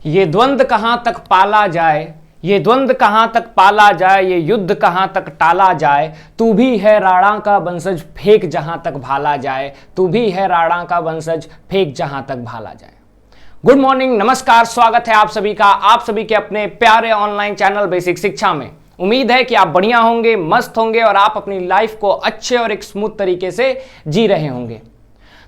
ये द्वंद्व कहां तक पाला जाए, ये द्वंद्व कहां तक पाला जाए, ये युद्ध कहां तक टाला जाए। तू भी है राणा का वंशज, फेंक जहां तक भाला जाए। तू भी है राणा का वंशज, फेंक जहां तक भाला जाए। गुड मॉर्निंग, नमस्कार, स्वागत है आप सभी का, आप सभी के अपने प्यारे ऑनलाइन चैनल बेसिक शिक्षा में। उम्मीद है कि आप बढ़िया होंगे, मस्त होंगे और आप अपनी लाइफ को अच्छे और एक स्मूथ तरीके से जी रहे होंगे।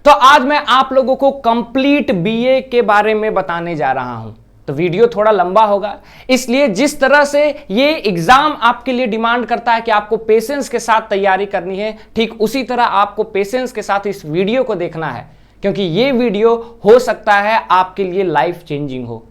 तो आज मैं आप लोगों को कंप्लीट बीए के बारे में बताने जा रहा हूं। तो वीडियो थोड़ा लंबा होगा, इसलिए जिस तरह से ये एग्जाम आपके लिए डिमांड करता है कि आपको पेशेंस के साथ तैयारी करनी है, ठीक उसी तरह आपको पेशेंस के साथ इस वीडियो को देखना है, क्योंकि ये वीडियो हो सकता है आपके लिए लाइफ चेंजिंग हो।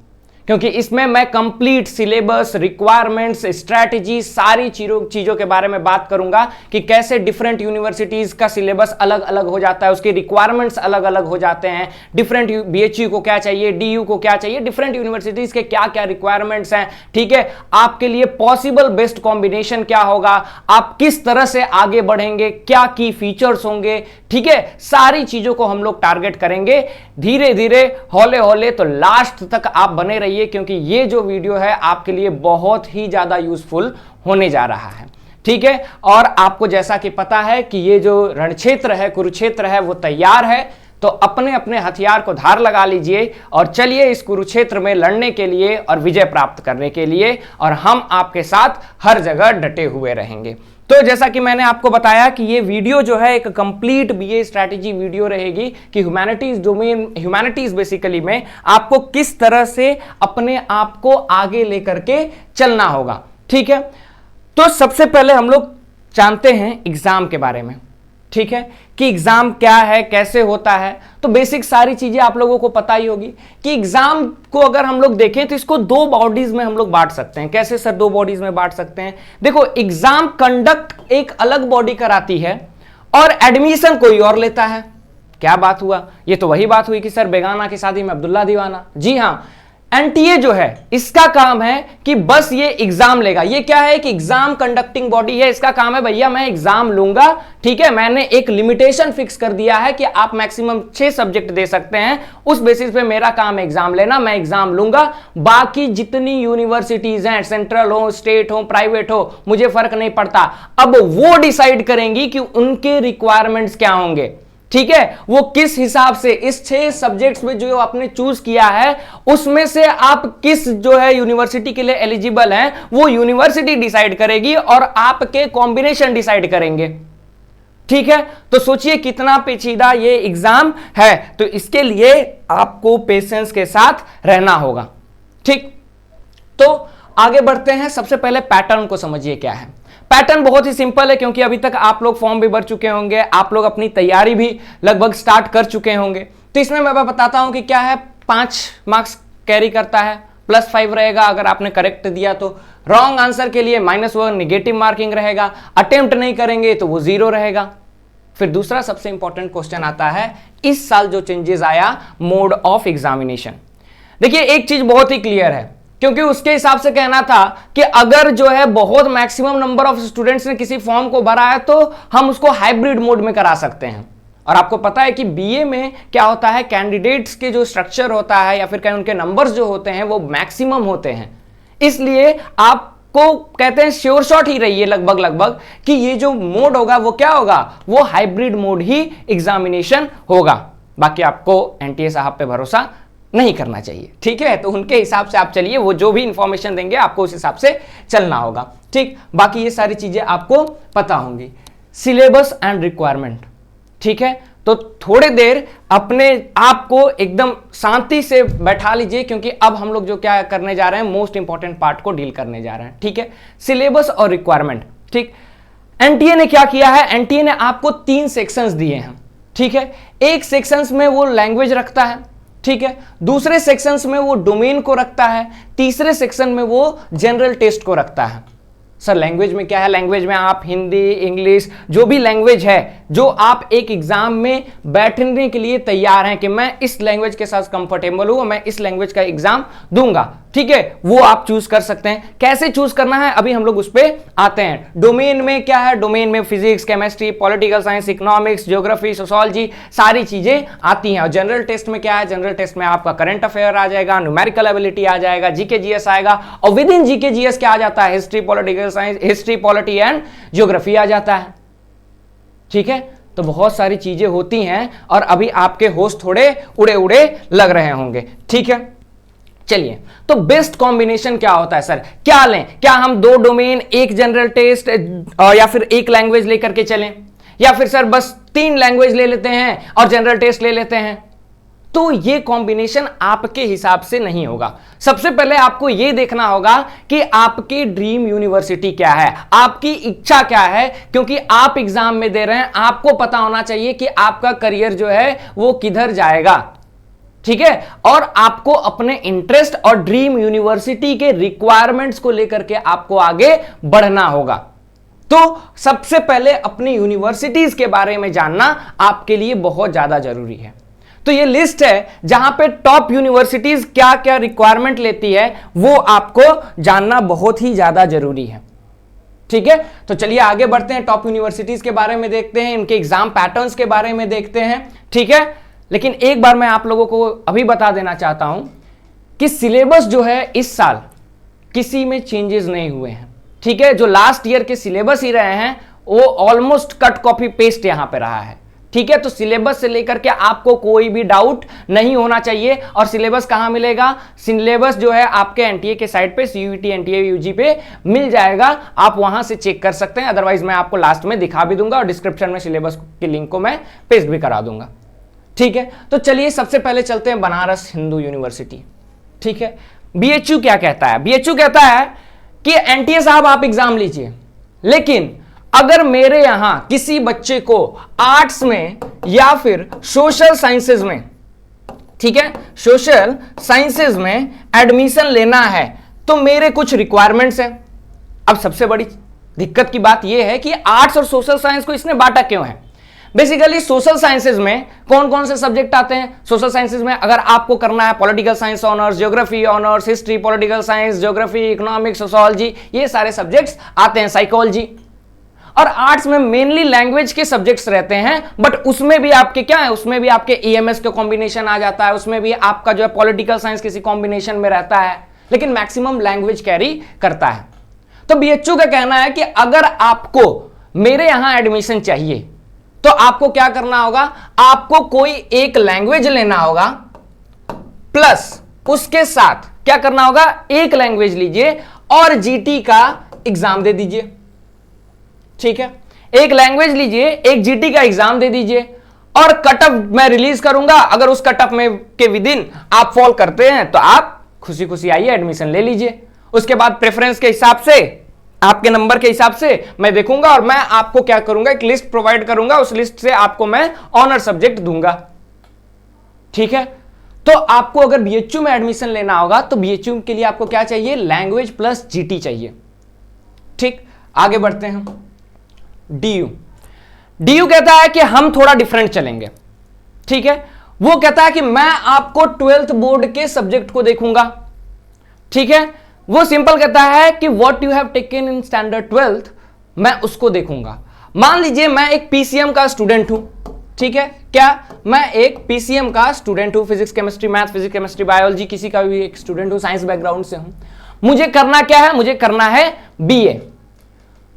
क्योंकि इसमें मैं कंप्लीट सिलेबस, रिक्वायरमेंट्स, स्ट्रैटेजी, सारी चीजों के बारे में बात करूंगा कि कैसे डिफरेंट यूनिवर्सिटीज का सिलेबस अलग अलग हो जाता है, उसके रिक्वायरमेंट्स अलग अलग हो जाते हैं। डिफरेंट बीएचयू को क्या चाहिए, डीयू को क्या चाहिए, डिफरेंट यूनिवर्सिटीज के क्या क्या रिक्वायरमेंट्स हैं, ठीक है। आपके लिए पॉसिबल बेस्ट कॉम्बिनेशन क्या होगा, आप किस तरह से आगे बढ़ेंगे, क्या की फीचर्स होंगे, ठीक है। सारी चीजों को हम लोग टारगेट करेंगे धीरे धीरे, हौले हौले। तो लास्ट तक आप बने रहिए, क्योंकि ये जो वीडियो है आपके लिए बहुत ही ज्यादा यूजफुल होने जा रहा है, ठीक है। और आपको जैसा कि पता है कि ये जो रणक्षेत्र है, कुरुक्षेत्र है, वो तैयार है। तो अपने अपने हथियार को धार लगा लीजिए और चलिए इस कुरुक्षेत्र में लड़ने के लिए और विजय प्राप्त करने के लिए, और हम आपके साथ हर जगह डटे हुए रहेंगे। तो जैसा कि मैंने आपको बताया कि ये वीडियो जो है एक कंप्लीट बीए स्ट्रैटेजी वीडियो रहेगी कि ह्यूमैनिटीज डोमेन, ह्यूमैनिटीज बेसिकली में आपको किस तरह से अपने आप को आगे लेकर के चलना होगा, ठीक है। तो सबसे पहले हम लोग जानते हैं एग्जाम के बारे में, ठीक है, कि एग्जाम क्या है, कैसे होता है। तो बेसिक सारी चीजें आप लोगों को पता ही होगी कि एग्जाम को अगर हम लोग देखें तो इसको दो बॉडीज में हम लोग बांट सकते हैं। कैसे सर दो बॉडीज में बांट सकते हैं? देखो, एग्जाम कंडक्ट एक अलग बॉडी कराती है और एडमिशन कोई और लेता है। क्या बात हुआ? ये तो वही बात हुई कि सर बेगाना की शादी में अब्दुल्ला दीवाना। जी हां, एनटीए जो है इसका काम है कि बस ये एग्जाम लेगा। ये क्या है कि एग्जाम कंडक्टिंग बॉडी है। इसका काम है भैया मैं एग्जाम लूंगा, ठीक है। मैंने एक लिमिटेशन फिक्स कर दिया है कि आप मैक्सिमम 6 सब्जेक्ट दे सकते हैं, उस बेसिस पे मेरा काम है एग्जाम लेना, मैं एग्जाम लूंगा। बाकी जितनी यूनिवर्सिटीज हैं, सेंट्रल हो, स्टेट हो, प्राइवेट हो, मुझे फर्क नहीं पड़ता। अब वो डिसाइड करेंगी कि उनके रिक्वायरमेंट्स क्या होंगे, ठीक है। वो किस हिसाब से इस 6 सब्जेक्ट्स में जो आपने चूज किया है उसमें से आप किस जो है यूनिवर्सिटी के लिए एलिजिबल हैं, वो यूनिवर्सिटी डिसाइड करेगी और आपके कॉम्बिनेशन डिसाइड करेंगे, ठीक है। तो सोचिए कितना पेचीदा ये एग्जाम है। तो इसके लिए आपको पेशेंस के साथ रहना होगा, ठीक। तो आगे बढ़ते हैं। सबसे पहले पैटर्न को समझिए क्या है। पैटर्न बहुत ही सिंपल है, क्योंकि अभी तक आप लोग फॉर्म भी भर चुके होंगे, आप लोग अपनी तैयारी भी लगभग स्टार्ट कर चुके होंगे। तो इसमें मैं बताता हूं कि क्या है। 5 मार्क्स कैरी करता है, +5 रहेगा अगर आपने करेक्ट दिया तो। रॉन्ग आंसर के लिए -1 निगेटिव मार्किंग रहेगा। अटेम्प्ट नहीं करेंगे तो वो 0 रहेगा। फिर दूसरा सबसे इंपॉर्टेंट क्वेश्चन आता है, इस साल जो चेंजेस आया, मोड ऑफ एग्जामिनेशन। देखिए एक चीज बहुत ही क्लियर है, क्योंकि उसके हिसाब से कहना था कि अगर जो है बहुत मैक्सिमम नंबर ऑफ स्टूडेंट्स ने किसी फॉर्म को भरा है तो हम उसको हाइब्रिड मोड में करा सकते हैं। और आपको पता है कि बीए में क्या होता है, कैंडिडेट्स के जो स्ट्रक्चर होता है या फिर उनके नंबर्स जो होते हैं वो मैक्सिमम होते हैं। इसलिए आपको कहते हैं श्योर शॉट ही रहिए लगभग कि ये जो मोड होगा वो क्या होगा, वो हाइब्रिड मोड ही एग्जामिनेशन होगा। बाकी आपको एनटीए साहब पे भरोसा नहीं करना चाहिए, ठीक है। तो उनके हिसाब से आप चलिए, वो जो भी इंफॉर्मेशन देंगे आपको उस हिसाब से चलना होगा, ठीक। बाकी ये सारी चीजें आपको पता होंगी। सिलेबस एंड रिक्वायरमेंट, ठीक है। तो थोड़ी देर अपने आप को एकदम शांति से बैठा लीजिए, क्योंकि अब हम लोग जो क्या करने जा रहे हैं, मोस्ट इंपॉर्टेंट पार्ट को डील करने जा रहे हैं, ठीक है। सिलेबस और रिक्वायरमेंट, ठीक। एनटीए ने क्या किया है, एनटीए ने आपको 3 सेक्शंस दिए हैं, ठीक है। एक सेक्शंस में वो लैंग्वेज रखता है, ठीक है। दूसरे सेक्शंस में वो डोमेन को रखता है। तीसरे सेक्शन में वो जनरल टेस्ट को रखता है। सर लैंग्वेज में क्या है? लैंग्वेज में आप हिंदी, इंग्लिश, जो भी लैंग्वेज है जो आप एक एग्जाम में बैठने के लिए तैयार हैं कि मैं इस लैंग्वेज के साथ कंफर्टेबल हूं, मैं इस लैंग्वेज का एग्जाम दूंगा, ठीक है, वो आप चूज कर सकते हैं। कैसे चूज करना है अभी हम लोग उस पे आते हैं। डोमेन में क्या है, डोमेन में physics, chemistry, political science, economics, geography, sociology सारी चीजें आती हैं। और जनरल टेस्ट में क्या है, जनरल टेस्ट में आपका करंट अफेयर आ जाएगा, न्यूमेरिकल एबिलिटी आ जाएगा, जीके जीएस आएगा, और विद इन जीके जीएस क्या आ जाता है, history, political science, history, polity and geography आ जाता है। ठीक है, तो बहुत सारी चीजें होती हैं और अभी आपके होश थोड़े उड़े उड़े लग रहे होंगे। ठीक है, चलिए, तो बेस्ट कॉम्बिनेशन क्या होता है सर, क्या लें, क्या हम 2 डोमेन, एक जनरल टेस्ट या फिर एक लैंग्वेज लेकर के चलें, या फिर सर बस 3 लैंग्वेज ले लेते हैं और जनरल टेस्ट ले लेते हैं? तो ये कॉम्बिनेशन आपके हिसाब से नहीं होगा। सबसे पहले आपको यह देखना होगा कि आपकी ड्रीम यूनिवर्सिटी क्या है, आपकी इच्छा क्या है, क्योंकि आप एग्जाम में दे रहे हैं, आपको पता होना चाहिए कि आपका करियर जो है वो किधर जाएगा। ठीक है, और आपको अपने इंटरेस्ट और ड्रीम यूनिवर्सिटी के रिक्वायरमेंट्स को लेकर के आपको आगे बढ़ना होगा। तो सबसे पहले अपनी यूनिवर्सिटीज के बारे में जानना आपके लिए बहुत ज्यादा जरूरी है। तो ये लिस्ट है जहां पे टॉप यूनिवर्सिटीज क्या क्या रिक्वायरमेंट लेती है, वो आपको जानना बहुत ही ज्यादा जरूरी है। ठीक है, तो चलिए आगे बढ़ते हैं, टॉप यूनिवर्सिटीज के बारे में देखते हैं, इनके एग्जाम पैटर्न्स के बारे में देखते हैं। ठीक है, लेकिन एक बार मैं आप लोगों को अभी बता देना चाहता हूं कि सिलेबस जो है इस साल किसी में चेंजेस नहीं हुए हैं। ठीक है, जो लास्ट ईयर के सिलेबस ही रहे हैं वो ऑलमोस्ट कट कॉपी पेस्ट यहां पे रहा है। ठीक है, तो सिलेबस से लेकर के आपको कोई भी डाउट नहीं होना चाहिए। और सिलेबस कहां मिलेगा, सिलेबस जो है आपके एनटीए के साइट पे, सीयूईटी एनटीए यूजी पे मिल जाएगा, आप वहां से चेक कर सकते हैं। अदरवाइज मैं आपको लास्ट में दिखा भी दूंगा और डिस्क्रिप्शन में सिलेबस के लिंक को मैं पेस्ट भी करा दूंगा। ठीक है, तो चलिए सबसे पहले चलते हैं बनारस हिंदू यूनिवर्सिटी। ठीक है, बीएचयू क्या कहता है, बीएचयू कहता है कि एनटीए साहब आप एग्जाम लीजिए, लेकिन अगर मेरे यहां किसी बच्चे को आर्ट्स में या फिर सोशल साइंसेज में, ठीक है, सोशल साइंसेज में एडमिशन लेना है तो मेरे कुछ रिक्वायरमेंट्स हैं। अब सबसे बड़ी दिक्कत की बात यह है कि आर्ट्स और सोशल साइंस को इसने बांटा क्यों है। बेसिकली सोशल साइंसेज में कौन कौन से सब्जेक्ट आते हैं, सोशल साइंसेज में अगर आपको करना है political science honours, geography honours, history, political science, geography, economics, sociology, ये सारे सब्जेक्ट्स आते हैं, साइकोलॉजी। और आर्ट्स में मेनली लैंग्वेज के सब्जेक्ट्स रहते हैं, बट उसमें भी आपके क्या है, उसमें भी आपके ईएमएस का कॉम्बिनेशन आ जाता है, उसमें भी आपका जो है पॉलिटिकल साइंस किसी कॉम्बिनेशन में रहता है, लेकिन मैक्सिमम लैंग्वेज कैरी करता है। तो बीएचयू का कहना है कि अगर आपको मेरे यहां एडमिशन चाहिए तो आपको क्या करना होगा, आपको कोई एक लैंग्वेज लेना होगा, प्लस उसके साथ क्या करना होगा, एक लैंग्वेज लीजिए और जीटी का एग्जाम दे दीजिए। ठीक है, एक लैंग्वेज लीजिए, एक जीटी का एग्जाम दे दीजिए, और कटअप मैं रिलीज करूंगा। अगर उस कटअप में के विदिन आप फॉल करते हैं तो आप खुशी खुशी आइए, एडमिशन ले लीजिए। उसके बाद प्रेफरेंस के हिसाब से, आपके नंबर के हिसाब से मैं देखूंगा और मैं आपको क्या करूंगा, एक लिस्ट प्रोवाइड करूंगा, उस लिस्ट से आपको मैं ऑनर सब्जेक्ट दूंगा। ठीक है, तो आपको अगर बीएचयू में एडमिशन लेना होगा तो बीएचयू के लिए आपको क्या चाहिए, लैंग्वेज प्लस जीटी चाहिए। ठीक, आगे बढ़ते हैं। डीयू, डीयू कहता है कि हम थोड़ा डिफरेंट चलेंगे। ठीक है, वो कहता है कि मैं आपको 12th बोर्ड के सब्जेक्ट को देखूंगा। ठीक है, वो सिंपल कहता है कि what you have taken in standard 12th मैं उसको देखूंगा। मान लीजिए मैं एक पीसीएम का स्टूडेंट हूं। ठीक है, क्या मैं एक पीसीएम का स्टूडेंट हूं, physics chemistry math, physics chemistry biology, किसी का भी एक स्टूडेंट हूं, साइंस बैकग्राउंड से हूं। मुझे करना क्या है, मुझे करना है बीए।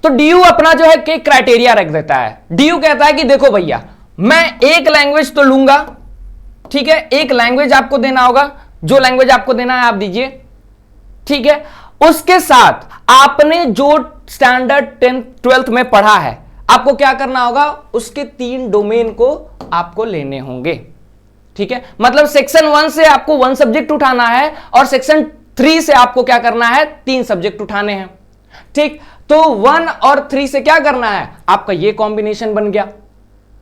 तो डीयू अपना जो है कि क्राइटेरिया रख देता है। डीयू कहता है कि देखो भैया, मैं एक लैंग्वेज तो लूंगा। ठीक है, एक लैंग्वेज आपको देना होगा, जो लैंग्वेज आपको देना है आप दीजिए। ठीक है, उसके साथ आपने जो स्टैंडर्ड 10th 12th में पढ़ा है, आपको क्या करना होगा, उसके 3 डोमेन को आपको लेने होंगे। ठीक है, मतलब सेक्शन 1 से आपको 1 सब्जेक्ट उठाना है और सेक्शन 3 से आपको क्या करना है, 3 सब्जेक्ट उठाने हैं। ठीक, तो 1 और 3 से क्या करना है, आपका ये कॉम्बिनेशन बन गया।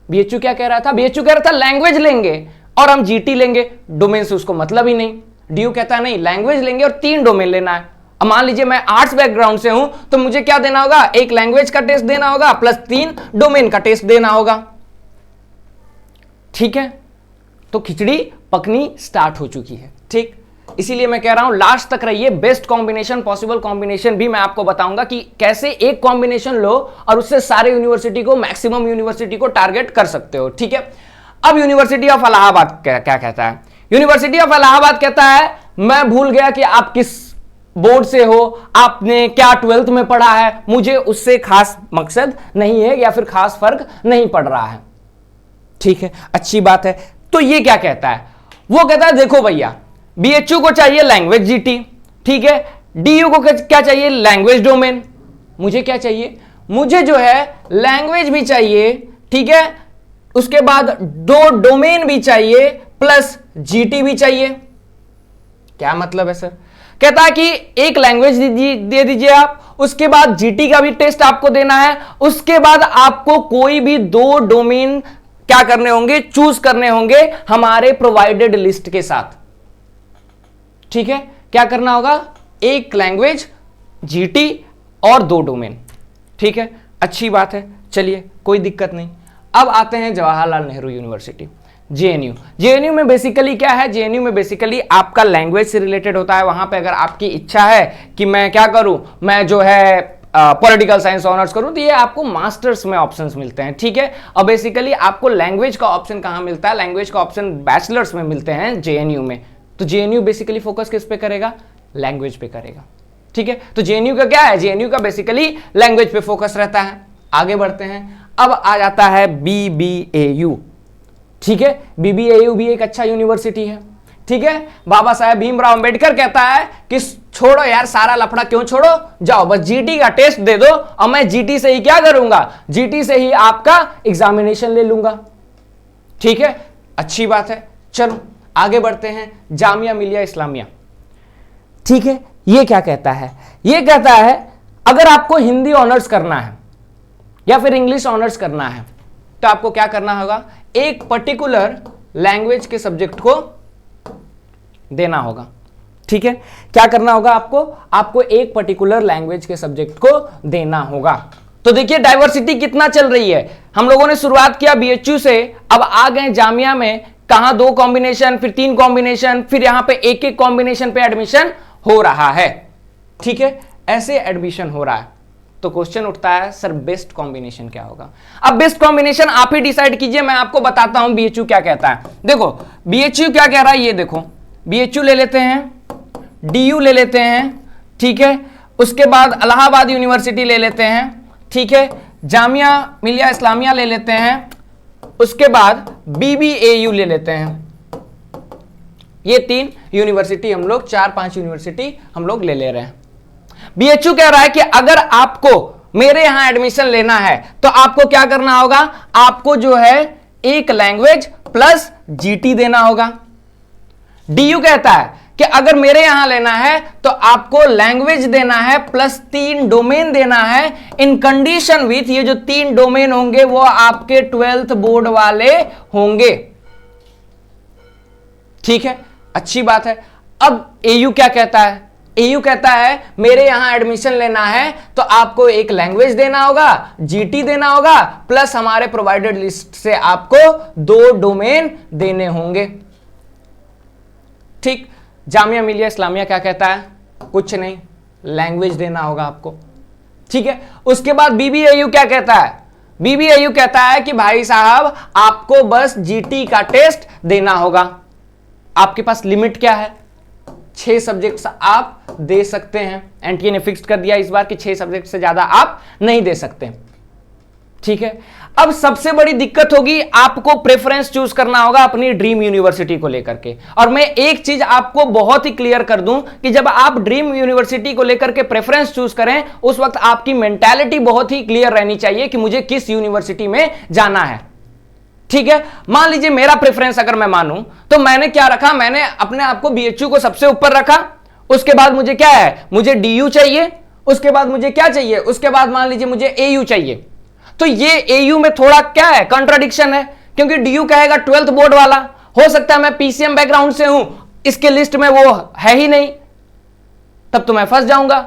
बीएचयू क्या कह रहा था, बीएचयू कह रहा था लैंग्वेज लेंगे और हम जीटी लेंगे, डोमेन से उसको मतलब ही नहीं। डीयू कहता है नहीं, लैंग्वेज लेंगे और 3 डोमेन लेना है। अब मान लीजिए मैं आर्ट्स बैकग्राउंड से हूं तो मुझे क्या देना होगा, एक लैंग्वेज का टेस्ट देना होगा प्लस 3 डोमेन का टेस्ट देना होगा। ठीक है, तो खिचड़ी पकनी स्टार्ट हो चुकी है। ठीक, इसीलिए मैं कह रहा हूं लास्ट तक रहिए, बेस्ट कॉम्बिनेशन, पॉसिबल कॉम्बिनेशन भी मैं आपको बताऊंगा कि कैसे एक कॉम्बिनेशन लो और उससे सारे यूनिवर्सिटी को, मैक्सिमम यूनिवर्सिटी को टारगेट कर सकते हो। ठीक है, अब यूनिवर्सिटी ऑफ इलाहाबाद क्या कहता है? यूनिवर्सिटी ऑफ इलाहाबाद कहता है मैं भूल गया कि आप किस बोर्ड से हो, आपने क्या 12th में पढ़ा है, मुझे उससे खास मकसद नहीं है या फिर खास फर्क नहीं पड़ रहा है। ठीक है, अच्छी बात है। तो ये क्या कहता है? वो कहता है देखो भैया, बीएचयू को चाहिए लैंग्वेज जीटी, ठीक है, डीयू को क्या चाहिए? Language domain. मुझे क्या चाहिए? मुझे जो है लैंग्वेज भी चाहिए, ठीक है, उसके बाद 2 डोमेन भी चाहिए, प्लस जीटी भी चाहिए। क्या मतलब है सर? कहता है कि एक लैंग्वेज दे दीजिए आप, उसके बाद जीटी का भी टेस्ट आपको देना है, उसके बाद आपको कोई भी 2 डोमेन क्या करने होंगे? चूज करने होंगे हमारे प्रोवाइडेड लिस्ट के साथ। ठीक है, क्या करना होगा? एक लैंग्वेज, जीटी और 2 डोमेन। ठीक है, अच्छी बात है, चलिए कोई दिक्कत नहीं। अब आते हैं Jawaharlal Nehru university, JNU. JNU में बेसिकली क्या है? जेएनयू में बेसिकली आपका लैंग्वेज से रिलेटेड होता है। वहां पे अगर आपकी इच्छा है कि मैं क्या करूं, मैं जो है पॉलिटिकल साइंस ऑनर्स करूं, तो ये आपको मास्टर्स में ऑप्शंस मिलते हैं। ठीक है, और बेसिकली आपको लैंग्वेज का ऑप्शन कहां मिलता है? लैंग्वेज का ऑप्शन बैचलर्स में मिलते हैं जेएनयू में। तो जेएनयू बेसिकली फोकस किस पे करेगा? लैंग्वेज पे करेगा। ठीक है, तो जेएनयू का क्या है? जेएनयू का बेसिकली लैंग्वेज पे फोकस रहता है। आगे बढ़ते हैं, अब आ जाता है बीबीएयू। ठीक है, बीबीएयू भी एक अच्छा यूनिवर्सिटी है। ठीक है, बाबा साहेब भीमराव अंबेडकर कहता है कि छोड़ो यार सारा लफड़ा, क्यों छोड़ो, जाओ बस जीटी का टेस्ट दे दो और मैं जीटी से ही क्या करूंगा? जीटी से ही आपका एग्जामिनेशन ले लूंगा। ठीक है, अच्छी बात है। चलो आगे बढ़ते हैं, जामिया मिलिया इस्लामिया। ठीक है, ये क्या कहता है? ये कहता है अगर आपको हिंदी ऑनर्स करना है या फिर इंग्लिश ऑनर्स करना है तो आपको क्या करना होगा? एक पर्टिकुलर लैंग्वेज के सब्जेक्ट को देना होगा। ठीक है, क्या करना होगा आपको? आपको एक पर्टिकुलर लैंग्वेज के सब्जेक्ट को देना होगा। तो देखिए डाइवर्सिटी कितना चल रही है। हम लोगों ने शुरुआत किया बीएचयू से, अब आ गए जामिया में, कहां 2 कॉम्बिनेशन, फिर 3 कॉम्बिनेशन, फिर यहां पे एक कॉम्बिनेशन पे एडमिशन हो रहा है। ठीक है, ऐसे एडमिशन हो रहा है। तो क्वेश्चन उठता है सर बेस्ट कॉम्बिनेशन क्या होगा? अब बेस्ट कॉम्बिनेशन आप ही डिसाइड कीजिए, मैं आपको बताता हूं बीएचयू क्या कहता है। देखो बीएचयू क्या कह रहा है, ये देखो, बीएचयू ले लेते हैं, डीयू ले लेते हैं, ठीक है, उसके बाद इलाहाबाद यूनिवर्सिटी ले लेते हैं, ठीक है, जामिया मिलिया इस्लामिया ले लेते हैं, उसके बाद बीबीएयू ले लेते हैं। ये 3 यूनिवर्सिटी हम लोग, 4-5 यूनिवर्सिटी हम लोग ले रहे हैं। बीएचयू कह रहा है कि अगर आपको मेरे यहां एडमिशन लेना है तो आपको क्या करना होगा? आपको जो है एक लैंग्वेज प्लस जीटी देना होगा। डीयू कहता है कि अगर मेरे यहां लेना है तो आपको लैंग्वेज देना है प्लस 3 डोमेन देना है, इन कंडीशन विथ, ये जो 3 डोमेन होंगे वो आपके 12th बोर्ड वाले होंगे। ठीक है, अच्छी बात है। अब एयू क्या कहता है? एयू कहता है मेरे यहां एडमिशन लेना है तो आपको एक लैंग्वेज देना होगा, जीटी देना होगा, प्लस हमारे प्रोवाइडेड लिस्ट से आपको 2 डोमेन देने होंगे। ठीक, जामिया मिलिया इस्लामिया क्या कहता है? कुछ नहीं, लैंग्वेज देना होगा आपको। ठीक है, उसके बाद बीबीएयू क्या कहता है? बीबीएयू कहता है कि भाई साहब आपको बस जीटी का टेस्ट देना होगा। आपके पास लिमिट क्या है? 6 सब्जेक्ट्स आप दे सकते हैं। एनटीए ने फिक्स कर दिया इस बार कि 6 सब्जेक्ट से ज्यादा आप नहीं दे सकते। ठीक है, अब सबसे बड़ी दिक्कत होगी, आपको प्रेफरेंस चूज करना होगा अपनी ड्रीम यूनिवर्सिटी को लेकर के। और मैं एक चीज आपको बहुत ही क्लियर कर दूं कि जब आप ड्रीम यूनिवर्सिटी को लेकर के प्रेफरेंस चूज करें उस वक्त आपकी मेंटालिटी बहुत ही क्लियर रहनी चाहिए कि मुझे किस यूनिवर्सिटी में जाना है। ठीक है, मान लीजिए मेरा प्रेफरेंस अगर मैं मानूं तो मैंने क्या रखा? मैंने अपने आप को बीएचयू को सबसे ऊपर रखा, उसके बाद मुझे क्या है? मुझे डीयू चाहिए, उसके बाद मुझे क्या चाहिए? उसके बाद मान लीजिए मुझे एयू चाहिए। तो ये एयू में थोड़ा क्या है? कंट्राडिक्शन है, क्योंकि डीयू कहेगा 12th बोर्ड वाला, हो सकता है मैं पीसीएम बैकग्राउंड से हूं, इसके लिस्ट में वो है ही नहीं, तब तो मैं फंस जाऊंगा।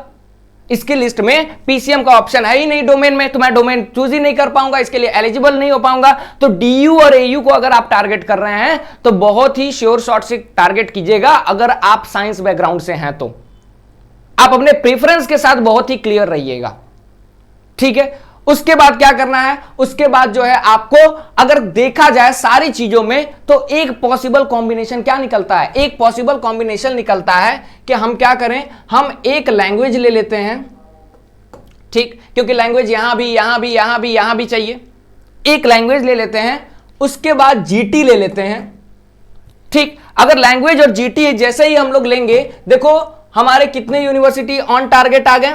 इसकी लिस्ट में पीसीएम का ऑप्शन है ही नहीं डोमेन में, तो मैं डोमेन चूज ही नहीं कर पाऊंगा, इसके लिए एलिजिबल नहीं हो पाऊंगा। तो डीयू और एयू को अगर आप टारगेट कर रहे हैं तो बहुत ही श्योर शॉट से टारगेट कीजिएगा। अगर आप साइंस बैकग्राउंड से हैं तो आप अपने प्रेफरेंस के साथ बहुत ही क्लियर रहिएगा, ठीक है। उसके बाद क्या करना है, उसके बाद जो है आपको अगर देखा जाए सारी चीजों में तो एक पॉसिबल कॉम्बिनेशन क्या निकलता है, एक पॉसिबल कॉम्बिनेशन निकलता है कि हम क्या करें, हम एक लैंग्वेज ले लेते हैं, ठीक, क्योंकि लैंग्वेज यहां भी यहां भी यहां भी यहां भी चाहिए। एक लैंग्वेज ले लेते हैं, उसके बाद जीटी ले लेते हैं, ठीक। अगर लैंग्वेज और जीटी जैसे ही हम लोग लेंगे, देखो हमारे कितने यूनिवर्सिटी ऑन टारगेट आ गए।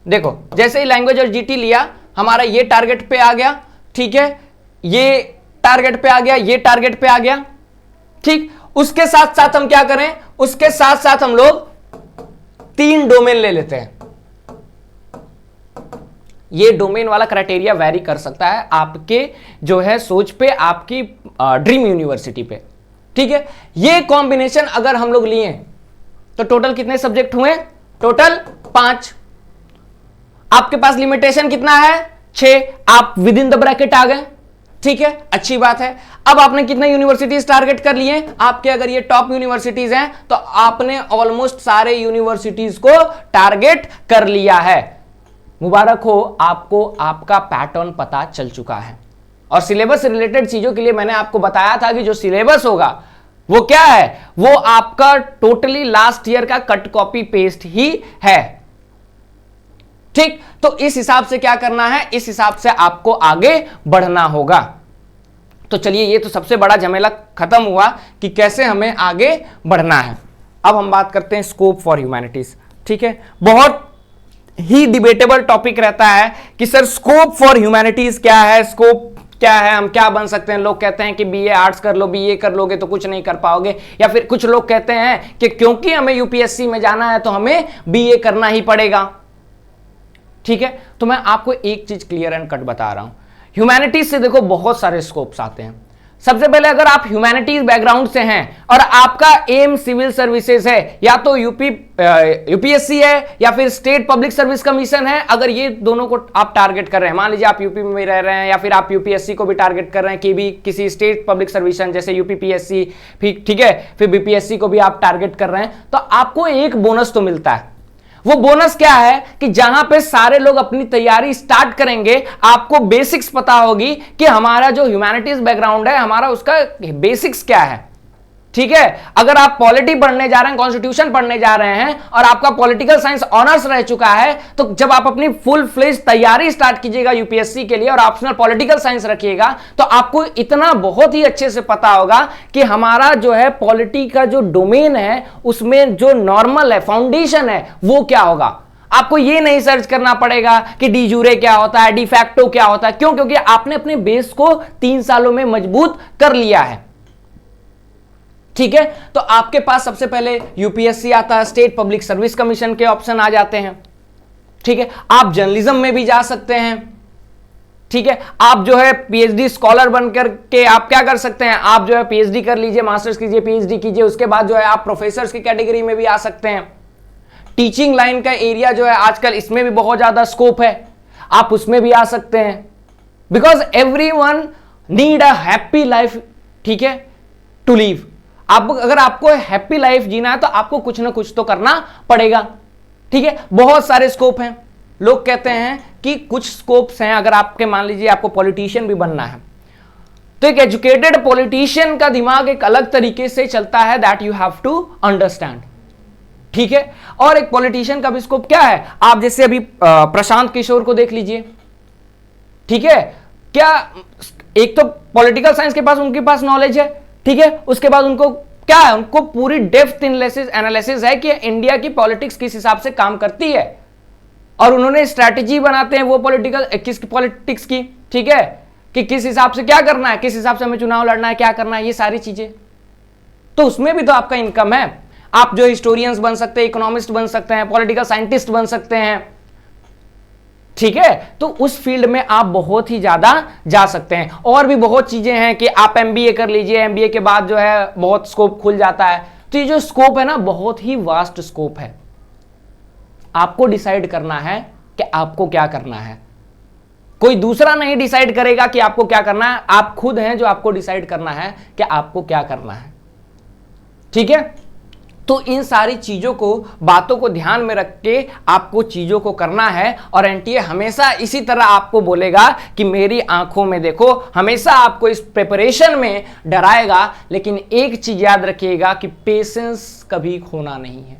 देखो जैसे ही लैंग्वेज और जीटी लिया हमारा ये टारगेट पे आ गया, ठीक है, ये टारगेट पे आ गया, ये टारगेट पे आ गया, ठीक। उसके साथ साथ हम क्या करें, उसके साथ साथ हम लोग 3 डोमेन ले लेते हैं। ये डोमेन वाला क्राइटेरिया वेरी कर सकता है आपके जो है सोच पे, आपकी ड्रीम यूनिवर्सिटी पे, ठीक है। ये कॉम्बिनेशन अगर हम लोग लिए तो टोटल कितने सब्जेक्ट हुए, टोटल 5। आपके पास लिमिटेशन कितना है, 6, आप विद इन द ब्रैकेट आ गए, ठीक है, अच्छी बात है। अब आपने कितने यूनिवर्सिटीज टारगेट कर लिए, आपके अगर ये टॉप यूनिवर्सिटीज हैं तो आपने ऑलमोस्ट सारे यूनिवर्सिटीज को टारगेट कर लिया है। मुबारक हो आपको, आपका पैटर्न पता चल चुका है। और सिलेबस से रिलेटेड चीजों के लिए मैंने आपको बताया था कि जो सिलेबस होगा वो क्या है, वो आपका टोटली लास्ट ईयर का कट कॉपी पेस्ट ही है, ठीक। तो इस हिसाब से क्या करना है, इस हिसाब से आपको आगे बढ़ना होगा। तो चलिए ये तो सबसे बड़ा झमेला खत्म हुआ कि कैसे हमें आगे बढ़ना है। अब हम बात करते हैं स्कोप फॉर ह्यूमैनिटीज, ठीक है। बहुत ही डिबेटेबल टॉपिक रहता है कि सर स्कोप फॉर ह्यूमैनिटीज क्या है, स्कोप क्या है, हम क्या बन सकते हैं। लोग कहते हैं कि बीए आर्ट्स कर लो, बीए कर लोगे तो कुछ नहीं कर पाओगे, या फिर कुछ लोग कहते हैं कि क्योंकि हमें यूपीएससी में जाना है तो हमें बीए करना ही पड़ेगा, ठीक है। तो मैं आपको एक चीज क्लियर एंड कट बता रहा हूं, ह्यूमैनिटीज से देखो बहुत सारे स्कोप्स आते हैं। सबसे पहले अगर आप ह्यूमैनिटीज बैकग्राउंड से हैं और आपका एम सिविल सर्विसेज है, या तो यूपीएससी है या फिर स्टेट पब्लिक सर्विस कमीशन है, अगर ये दोनों को आप टारगेट कर रहे हैं, मान लीजिए आप यूपी में रह रहे हैं या फिर आप यूपीएससी को भी टारगेट कर रहे हैं कि भी किसी स्टेट पब्लिक सर्विस जैसे यूपीपीएससी, ठीक है, फिर बीपीएससी को भी आप टारगेट कर रहे हैं, तो आपको एक बोनस तो मिलता है। वो बोनस क्या है कि जहां पे सारे लोग अपनी तैयारी स्टार्ट करेंगे, आपको बेसिक्स पता होगी कि हमारा जो ह्यूमैनिटीज बैकग्राउंड है, हमारा उसका बेसिक्स क्या है, ठीक है। अगर आप पॉलिटी पढ़ने जा रहे हैं, कॉन्स्टिट्यूशन पढ़ने जा रहे हैं और आपका पॉलिटिकल साइंस ऑनर्स रह चुका है, तो जब आप अपनी फुल फ्लेज तैयारी स्टार्ट कीजिएगा यूपीएससी के लिए और ऑप्शनल पॉलिटिकल साइंस रखिएगा, तो आपको इतना बहुत ही अच्छे से पता होगा कि हमारा जो है पॉलिटी का जो डोमेन है उसमें जो नॉर्मल है, फाउंडेशन है, वो क्या होगा। आपको ये नहीं सर्च करना पड़ेगा कि डी जूरे क्या होता है, डी फैक्टो क्या होता है, क्यों, क्योंकि आपने अपने बेस को 3 सालों में मजबूत कर लिया है, ठीक है। तो आपके पास सबसे पहले यूपीएससी आता है, स्टेट पब्लिक सर्विस कमीशन के ऑप्शन आ जाते हैं, ठीक है। आप जर्नलिज्म में भी जा सकते हैं, ठीक है। आप जो है पीएचडी स्कॉलर बनकर के आप क्या कर सकते हैं, आप जो है पीएचडी कर लीजिए, मास्टर्स कीजिए, पीएचडी कीजिए, उसके बाद जो है आप प्रोफेसर्स की कैटेगरी में भी आ सकते हैं। टीचिंग लाइन का एरिया जो है आजकल इसमें भी बहुत ज्यादा स्कोप है, आप उसमें भी आ सकते हैं, because everyone need a happy life, ठीक है, टू लीव। आप अगर आपको हैप्पी लाइफ जीना है तो आपको कुछ ना कुछ तो करना पड़ेगा, ठीक है। बहुत सारे स्कोप हैं। लोग कहते हैं कि कुछ स्कोप्स हैं, अगर आपके मान लीजिए आपको पॉलिटिशियन भी बनना है तो एक एजुकेटेड पॉलिटिशियन का दिमाग एक अलग तरीके से चलता है, that you have to understand, ठीक है। और एक पॉलिटिशियन का भी स्कोप क्या है, आप जैसे अभी प्रशांत किशोर को देख लीजिए, ठीक है। क्या एक तो पॉलिटिकल साइंस के पास उनके पास नॉलेज है, ठीक है, उसके बाद उनको क्या है, उनको पूरी डेप्थ एनालिसिस है कि इंडिया की पॉलिटिक्स किस हिसाब से काम करती है, और उन्होंने स्ट्रैटेजी बनाते हैं वो पॉलिटिक्स की, ठीक है, कि किस हिसाब से क्या करना है, किस हिसाब से हमें चुनाव लड़ना है, क्या करना है, ये सारी चीजें। तो उसमें भी तो आपका इनकम है। आप जो हिस्टोरियंस बन सकते हैं, इकोनॉमिस्ट बन सकते हैं, पॉलिटिकल साइंटिस्ट बन सकते हैं, ठीक है। तो उस फील्ड में आप बहुत ही ज्यादा जा सकते हैं। और भी बहुत चीजें हैं कि आप एमबीए कर लीजिए, एमबीए के बाद जो है बहुत स्कोप खुल जाता है। तो ये जो स्कोप है ना, बहुत ही वास्ट स्कोप है, आपको डिसाइड करना है कि आपको क्या करना है। कोई दूसरा नहीं डिसाइड करेगा कि आपको क्या करना है, आप खुद हैं जो आपको डिसाइड करना है कि आपको क्या करना है। ठीक है, तो इन सारी चीजों को, बातों को ध्यान में रख के आपको चीजों को करना है। और एनटीए हमेशा इसी तरह आपको बोलेगा कि मेरी आंखों में देखो, हमेशा आपको इस प्रिपरेशन में डराएगा। लेकिन एक चीज याद रखिएगा कि पेशेंस कभी खोना नहीं है।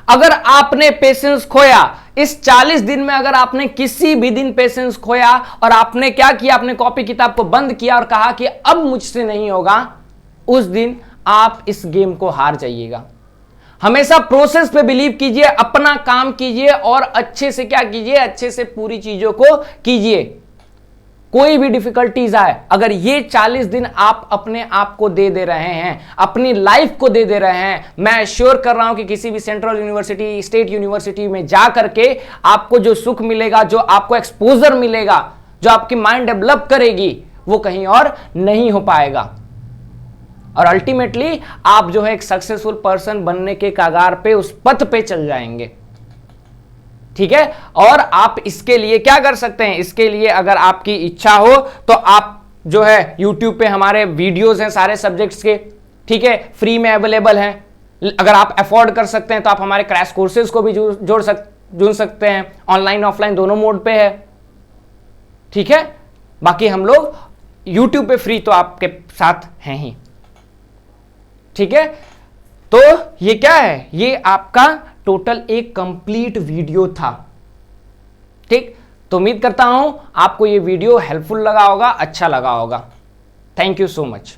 अगर आपने पेशेंस खोया इस 40 दिन में, अगर आपने किसी भी दिन पेशेंस खोया और आपने क्या किया, अपने कॉपी किताब को बंद किया और कहा कि अब मुझसे नहीं होगा, उस दिन आप इस गेम को हार जाइएगा। हमेशा प्रोसेस पे बिलीव कीजिए, अपना काम कीजिए और अच्छे से क्या कीजिए, अच्छे से पूरी चीजों को कीजिए। कोई भी डिफिकल्टीज आए, अगर ये 40 दिन आप अपने आप को दे रहे हैं, अपनी लाइफ को दे रहे हैं, मैं एश्योर कर रहा हूं कि किसी भी सेंट्रल यूनिवर्सिटी, स्टेट यूनिवर्सिटी में जा करके आपको जो सुख मिलेगा, जो आपको एक्सपोजर मिलेगा, जो आपकी माइंड डेवलप करेगी, वो कहीं और नहीं हो पाएगा। और अल्टीमेटली आप जो है एक सक्सेसफुल पर्सन बनने के कगार पे, उस पथ पे चल जाएंगे। ठीक है, और आप इसके लिए क्या कर सकते हैं, इसके लिए अगर आपकी इच्छा हो तो आप जो है YouTube पे हमारे वीडियोस हैं सारे सब्जेक्ट्स के, ठीक है, फ्री में अवेलेबल हैं। अगर आप अफोर्ड कर सकते हैं तो आप हमारे क्रैश कोर्सेज को भी जुड़ सकते हैं, ऑनलाइन ऑफलाइन दोनों मोड पे है। ठीक है, बाकी हम लोग YouTube पे फ्री तो आपके साथ हैं ही। ठीक है, तो ये क्या है, ये आपका टोटल एक कंप्लीट वीडियो था। ठीक, तो उम्मीद करता हूं आपको ये वीडियो हेल्पफुल लगा होगा, अच्छा लगा होगा। Thank you so much.